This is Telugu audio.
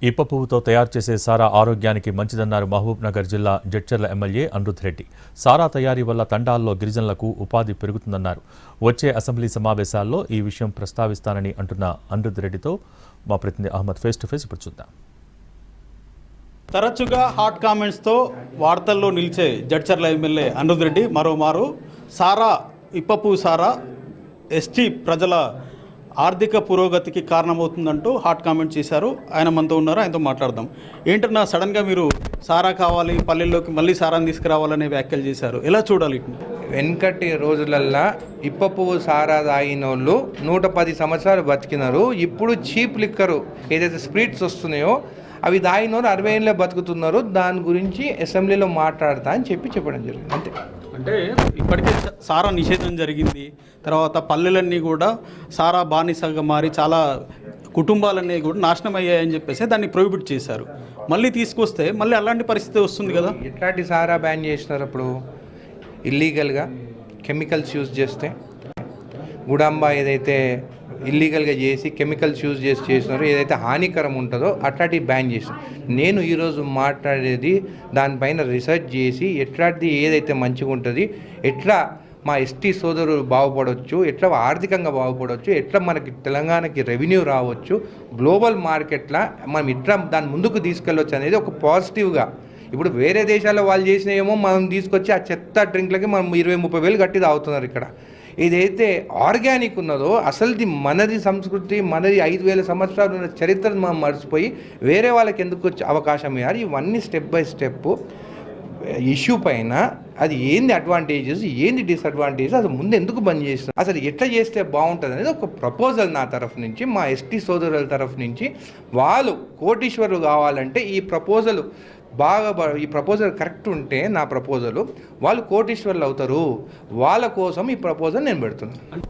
ఈప పువ్వుతో తయారు చేసే సారా ఆరోగ్యానికి మంచిదన్నారు మహబూబ్ నగర్ జిల్లా జడ్చర్ల ఎమ్మెల్యే అనిరుద్ రెడ్డి. సారా తయారీ వల్ల తండాల్లో గిరిజనులకు ఉపాధి పెరుగుతుందన్నారు. వచ్చే అసెంబ్లీ సమావేశాల్లో ఈ విషయం ప్రస్తావిస్తానని అంటున్న అనిరుద్ రెడ్డితో మా ప్రతినిధి అహ్మద్ ఫేస్ టు ఫేస్ ఇప్పుడు చూద్దాం. తరచుగా హాట్ కామెంట్స్తో వార్తల్లో నిలిచే జడ్చర్ల ఎమ్మెల్యే అనిరుద్ రెడ్డి మరోమారు సారా ఇప్పపు సారా ఎస్టీ ప్రజల ఆర్థిక పురోగతికి కారణమవుతుందంటూ హాట్ కామెంట్ చేశారు. ఆయన మనతో ఉన్నారు, ఆయనతో మాట్లాడదాం. ఏంటన్నా సడన్గా మీరు సారా కావాలి, పల్లెల్లోకి మళ్ళీ సారాన్ని తీసుకురావాలనే వ్యాఖ్యలు చేశారు, ఎలా చూడాలి? వెనకటి రోజులల్లో ఇప్ప పువ్వు సారా తాగిన వాళ్ళు 110 సంవత్సరాలు బతికినారు. ఇప్పుడు చీప్ లిక్కరు ఏదైతే స్ప్రిట్స్ వస్తున్నాయో అవి తాగిన వాళ్ళు 60 ఏళ్ళే బతుకుతున్నారు. దాని గురించి అసెంబ్లీలో మాట్లాడతా అని చెప్పడం జరిగింది. అంతే. అంటే ఇప్పటికే సారా నిషేధం జరిగింది, తర్వాత పల్లెలన్నీ కూడా సారా బానిసగా మారి చాలా కుటుంబాలన్నీ కూడా నాశనం అయ్యాయని చెప్పేసి దాన్ని ప్రొహిబిట్ చేశారు. మళ్ళీ తీసుకొస్తే మళ్ళీ అలాంటి పరిస్థితి వస్తుంది కదా. ఎట్లాంటి సారా బ్యాన్ చేసినారు? అప్పుడు ఇల్లీగల్గా కెమికల్స్ యూజ్ చేస్తే గుడాంబా ఏదైతే ఇల్లీగల్గా చేసి కెమికల్స్ యూజ్ చేసినారో ఏదైతే హానికరం ఉంటుందో అట్లాంటివి బ్యాన్ చేసినారు. నేను ఈరోజు మాట్లాడేది దానిపైన రీసెర్చ్ చేసి ఎట్లాంటిది ఏదైతే మంచిగా ఉంటుంది, ఎట్లా మా ఎస్టీ సోదరులు బాగుపడవచ్చు, ఎట్లా ఆర్థికంగా బాగుపడవచ్చు, ఎట్లా మనకి తెలంగాణకి రెవెన్యూ రావచ్చు, గ్లోబల్ మార్కెట్లో మనం ఎట్లా దాన్ని ముందుకు తీసుకెళ్ళవచ్చు అనేది ఒక పాజిటివ్గా. ఇప్పుడు వేరే దేశాల్లో వాళ్ళు చేసినేమో మనం తీసుకొచ్చి ఆ చెత్త డ్రింక్లకి మనం 20-30 వేలు కట్టి తాగుతున్నారు. ఇక్కడ ఏదైతే ఆర్గానిక్ ఉన్నదో అసలుది మనది సంస్కృతి, మనది 5,000 సంవత్సరాలు ఉన్న చరిత్రను మనం మర్చిపోయి వేరే వాళ్ళకి ఎందుకు వచ్చే అవకాశం ఇవ్వాలి? ఇవన్నీ స్టెప్ బై స్టెప్ ఇష్యూ పైన అది ఏంది అడ్వాంటేజెస్, ఏంది డిసడ్వాంటేజెస్, అది ముందు ఎందుకు బంద్ చేస్తున్నారు, అసలు ఎట్లా చేస్తే బాగుంటుంది అనేది ఒక ప్రపోజల్ నా తరఫు నుంచి, మా ఎస్టీ సోదరుల తరఫు నుంచి. వాళ్ళు కోటీశ్వరులు కావాలంటే ఈ ప్రపోజల్ ఈ ప్రపోజల్ కరెక్ట్ ఉంటే నా ప్రపోజలు వాళ్ళు కోటీశ్వర్లు అవుతారు. వాళ్ళ కోసం ఈ ప్రపోజల్ నేను పెడుతున్నాను.